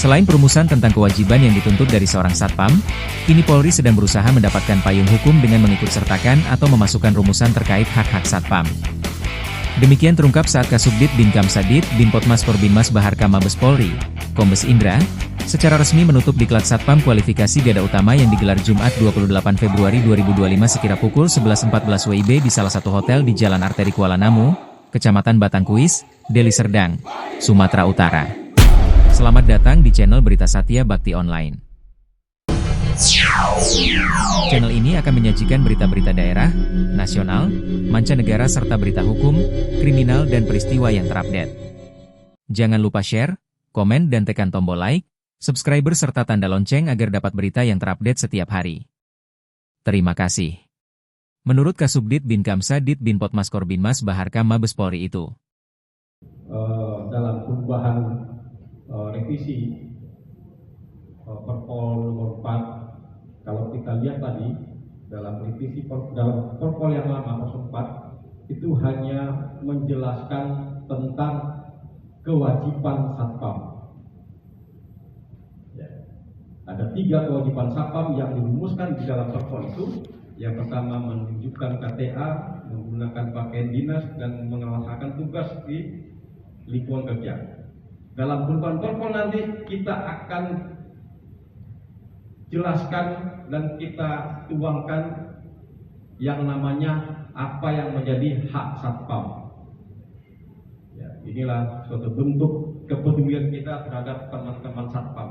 Selain perumusan tentang kewajiban yang dituntut dari seorang satpam, kini Polri sedang berusaha mendapatkan payung hukum dengan mengikutsertakan atau memasukkan rumusan terkait hak-hak satpam. Demikian terungkap saat Kasubdit Binkam Sadit Binpotmas Korbinmas Baharka Mabes Polri, Kombes Indra, secara resmi menutup diklat Satpam Kualifikasi Gada Utama yang digelar Jumat 28 Februari 2025 sekira pukul 11.14 WIB di salah satu hotel di Jalan Arteri Kuala Namu, Kecamatan Batangkuis, Deli Serdang, Sumatera Utara. Selamat datang di channel Berita Satya Bakti Online. Channel ini akan menyajikan berita-berita daerah, nasional, mancanegara serta berita hukum, kriminal dan peristiwa yang terupdate. Jangan lupa share, komen dan tekan tombol like, subscriber serta tanda lonceng agar dapat berita yang terupdate setiap hari. Terima kasih. Menurut Kasubdit Binkam Sadit Binpotmas Korbinmas Baharka Mabes Polri itu, dalam perubahan revisi Perpol nomor 4, kalau kita lihat tadi dalam revisi dalam Perpol yang lama 04 itu hanya menjelaskan tentang kewajiban satpam. Ya. Ada 3 kewajiban satpam yang dirumuskan di dalam Perpol itu. Yang pertama menunjukkan KTA, menggunakan pakaian dinas dan melaksanakan tugas di lingkungan kerja. Dalam perubahan Perpol nanti kita akan jelaskan dan kita tuangkan yang namanya apa yang menjadi hak satpam. Ya, inilah suatu bentuk kepedulian kita terhadap teman-teman satpam.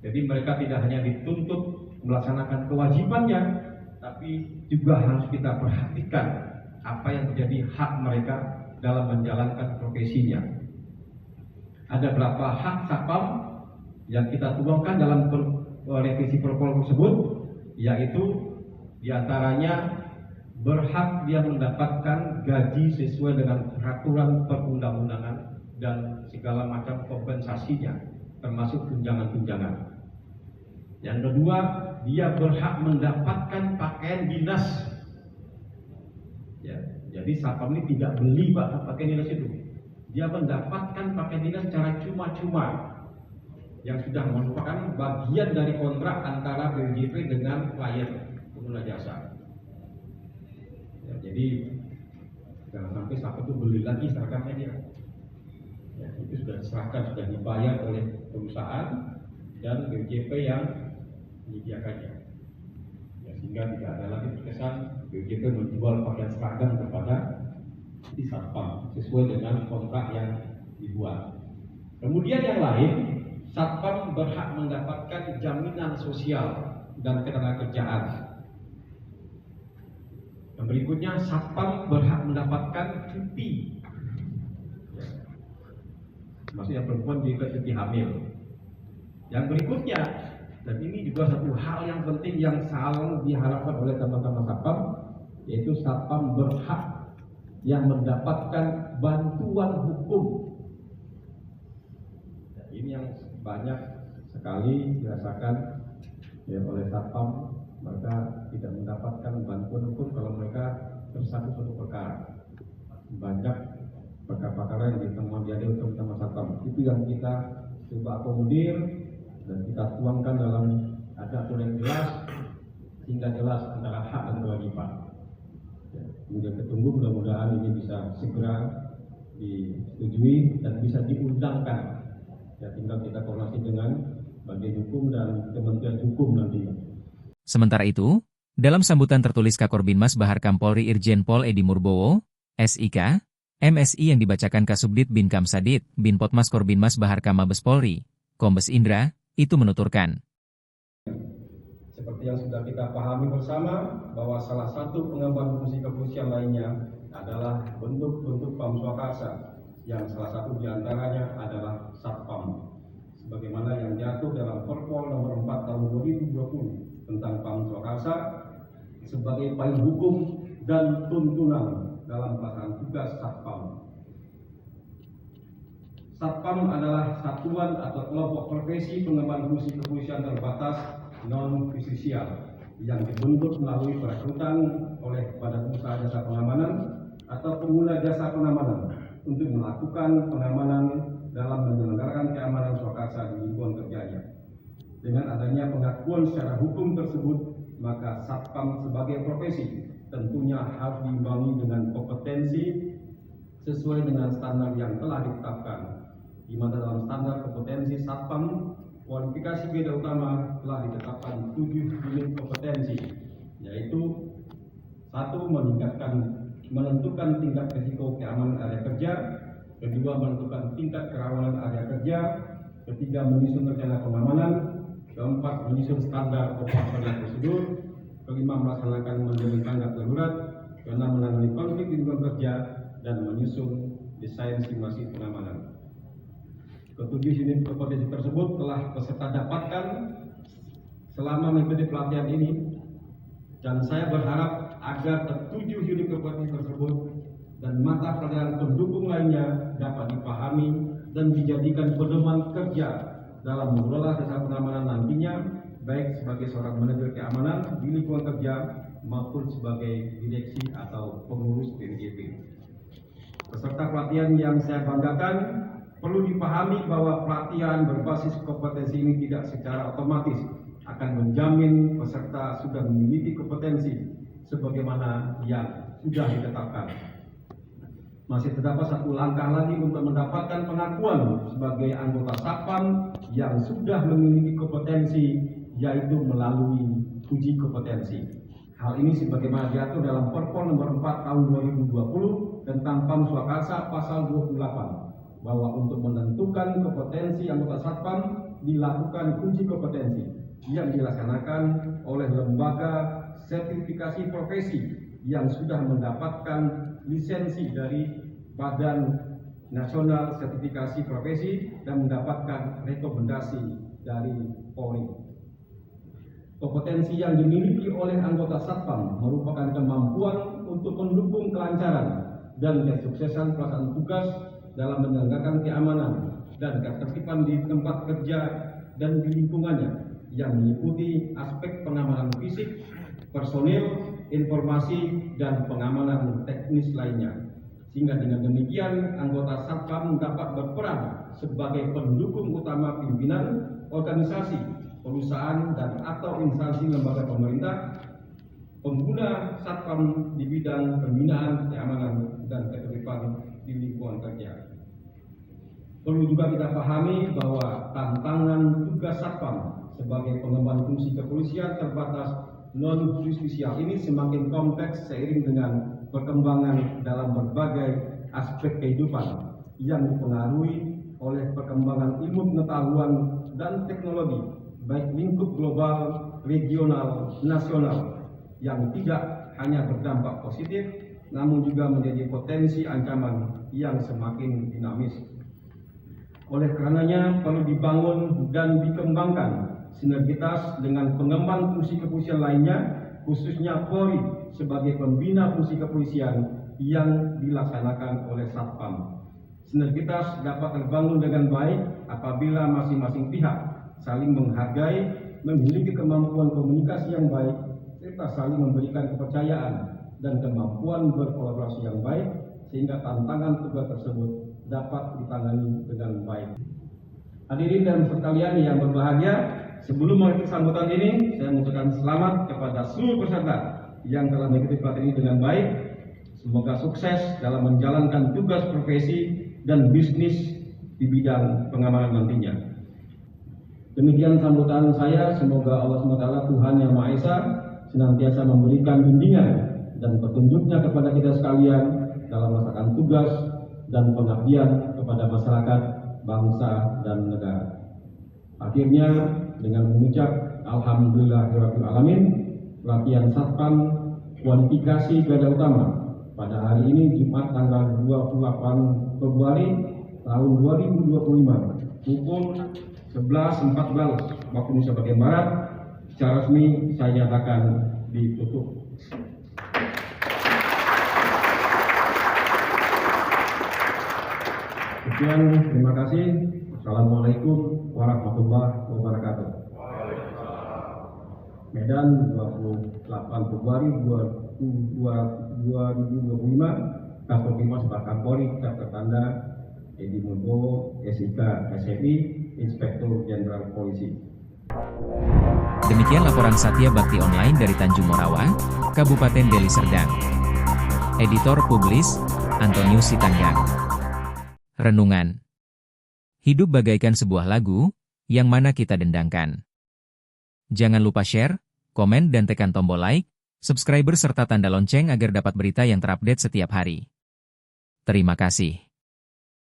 Jadi mereka tidak hanya dituntut melaksanakan kewajibannya, tapi juga harus kita perhatikan apa yang menjadi hak mereka dalam menjalankan profesinya. Ada berapa hak satpam yang kita tuangkan dalam revisi Perpol tersebut, yaitu diantaranya berhak dia mendapatkan gaji sesuai dengan peraturan perundang-undangan dan segala macam kompensasinya, termasuk tunjangan-tunjangan. Yang kedua, dia berhak mendapatkan pakaian dinas. Ya, jadi satpam ini tidak beli pakaian dinas itu. Dia mendapatkan pakaian dinas secara cuma-cuma, yang sudah merupakan bagian dari kontrak antara BUJP dengan klien pengguna jasa. Ya, jadi jangan sampai satpam itu beli lagi seragamnya dia. Ya, itu sudah diserahkan, sudah dibayar oleh perusahaan dan BUJP yang menyediakannya. Ya, sehingga tidak ada lagi terkesan BUJP menjual pakaian seragam kepada si satpam sesuai dengan kontrak yang dibuat. Kemudian yang lain, satpam berhak mendapatkan jaminan sosial dan ketenagakerjaan. Yang berikutnya, satpam berhak mendapatkan cuti. Maksudnya perempuan juga cuti hamil. Yang berikutnya, dan ini juga satu hal yang penting yang selalu diharapkan oleh teman-teman satpam, yaitu satpam berhak yang mendapatkan bantuan hukum. Nah, ini yang banyak sekali dirasakan ya, oleh satpam. Mereka tidak mendapatkan bantuan hukum kalau mereka tersangkut suatu perkara. Banyak perkara-perkara yang ditemukan di teman-teman satpam. Itu yang kita coba akomodir dan kita tuangkan dalam ada aturan yang jelas, sehingga jelas antara hak dan kewajiban. Ya, kemudian kita tunggu mudah-mudahan ini bisa segera disetujui dan bisa diundangkan. Ya, tinggal kita koordinasi dengan Badan Hukum dan Kementerian Hukum nanti. Sementara itu, dalam sambutan tertulis Kakorbinmas Baharkam Polri Irjen Pol Edi Murbowo, SIK, MSI yang dibacakan Kasubdit Binkam Sadit Binpotmas Korbinmas Baharka Mabes Polri, Kombes Indra, itu menuturkan. Seperti yang sudah kita pahami bersama, bahwa salah satu pengemban fungsi kepolisian lainnya adalah bentuk-bentuk pam swakarsa, yang salah satu diantaranya adalah satpam. Sebagaimana yang jatuh dalam Perpol nomor 4 tahun 2020 tentang pam swakarsa sebagai payung hukum dan tuntunan dalam pelaksanaan tugas satpam. Satpam adalah satuan atau kelompok profesi pengemban fungsi kepolisian terbatas non-justisial yang dibentuk melalui perekrutan oleh badan usaha jasa pengamanan atau pengguna jasa pengamanan untuk melakukan pengamanan dalam menyelenggarakan keamanan swakarsa di lingkungan kerjanya. Dengan adanya pengakuan secara hukum tersebut, maka Satpam sebagai profesi tentunya harus diimbangi dengan kompetensi sesuai dengan standar yang telah ditetapkan, di mana dalam standar kompetensi Satpam kualifikasi beda utama telah ditetapkan 7 unit kompetensi, yaitu 1. Menentukan tingkat risiko keamanan area kerja, 2. Menentukan tingkat kerawanan area kerja, 3. Menyusun rencana pengamanan, 4. Menyusun standar operasional prosedur, 5. Melaksanakan manajemen tanggap darurat, 6. Menangani konflik di lingkungan kerja, dan menyusun desain simulasi pengamanan. Ketujuh unit kompetensi tersebut telah peserta dapatkan selama mengikuti pelatihan ini, dan saya berharap agar ketujuh unit kompetensi tersebut dan mata pelajaran pendukung lainnya dapat dipahami dan dijadikan pedoman kerja dalam mengelola jasa pengamanan nantinya, baik sebagai seorang manajer keamanan di lingkungan kerja maupun sebagai direksi atau pengurus BNGP. Peserta pelatihan yang saya banggakan, perlu dipahami bahwa pelatihan berbasis kompetensi ini tidak secara otomatis akan menjamin peserta sudah memiliki kompetensi sebagaimana yang sudah ditetapkan. Masih terdapat satu langkah lagi untuk mendapatkan pengakuan sebagai anggota Satpam yang sudah memiliki kompetensi, yaitu melalui uji kompetensi. Hal ini sebagaimana diatur dalam Perpol nomor 4 tahun 2020 tentang PAM Swakarsa pasal 28. Bahwa untuk menentukan kompetensi anggota Satpam dilakukan uji kompetensi yang dilaksanakan oleh lembaga sertifikasi profesi yang sudah mendapatkan lisensi dari Badan Nasional Sertifikasi Profesi dan mendapatkan rekomendasi dari Polri. Kompetensi yang dimiliki oleh anggota Satpam merupakan kemampuan untuk mendukung kelancaran dan kesuksesan pelaksanaan tugas dalam menyelenggarakan keamanan dan ketertiban di tempat kerja dan di lingkungannya, yang meliputi aspek pengamanan fisik, personil, informasi, dan pengamanan teknis lainnya. Sehingga dengan demikian anggota Satpam dapat berperan sebagai pendukung utama pimpinan organisasi, perusahaan, dan atau instansi lembaga pemerintah pengguna Satpam di bidang pembinaan keamanan dan ketertiban di lingkungan kerja. Perlu juga kita pahami bahwa tantangan tugas Satpam sebagai pengemban fungsi kepolisian terbatas non-justisial ini semakin kompleks seiring dengan perkembangan dalam berbagai aspek kehidupan yang dipengaruhi oleh perkembangan ilmu pengetahuan dan teknologi, baik lingkup global, regional, nasional, yang tidak hanya berdampak positif, namun juga menjadi potensi ancaman yang semakin dinamis. Oleh karenanya perlu dibangun dan dikembangkan sinergitas dengan pengemban fungsi kepolisian lainnya, khususnya Polri sebagai pembina fungsi kepolisian yang dilaksanakan oleh Satpam. Sinergitas dapat terbangun dengan baik apabila masing-masing pihak saling menghargai, memiliki kemampuan komunikasi yang baik, serta saling memberikan kepercayaan dan kemampuan berkolaborasi yang baik, sehingga tantangan tugas tersebut dapat ditangani dengan baik. Hadirin dan sekalian yang berbahagia, sebelum mengikuti sambutan ini, saya mengucapkan selamat kepada seluruh peserta yang telah mengikuti pelatihan ini dengan baik. Semoga sukses dalam menjalankan tugas profesi dan bisnis di bidang pengamanan nantinya. Demikian sambutan saya. Semoga Allah SWT, Tuhan Yang Maha Esa, senantiasa memberikan bimbingan dan petunjuknya kepada kita sekalian dalam melaksanakan tugas dan pengabdian kepada masyarakat, bangsa, dan negara. Akhirnya dengan mengucap Alhamdulillahirabbil alamin, pelatihan Satpam kualifikasi garda utama pada hari ini Jumat tanggal 28 Februari tahun 2025 pukul 11.14 waktu Indonesia bagian Barat secara resmi saya nyatakan ditutup. Sekian, terima kasih. Assalamualaikum warahmatullahi wabarakatuh. Medan 28 Februari 2025 Kapolri Kapolri Tanda Edi Mugo, SIK SMI, Inspektur Jenderal Polisi. Demikian laporan Satya Bakti Online dari Tanjung Morawa, Kabupaten Deli Serdang. Editor Publis, Antonius Sitanggang. Renungan. Hidup bagaikan sebuah lagu, yang mana kita dendangkan. Jangan lupa share, komen dan tekan tombol like, subscriber serta tanda lonceng agar dapat berita yang terupdate setiap hari. Terima kasih.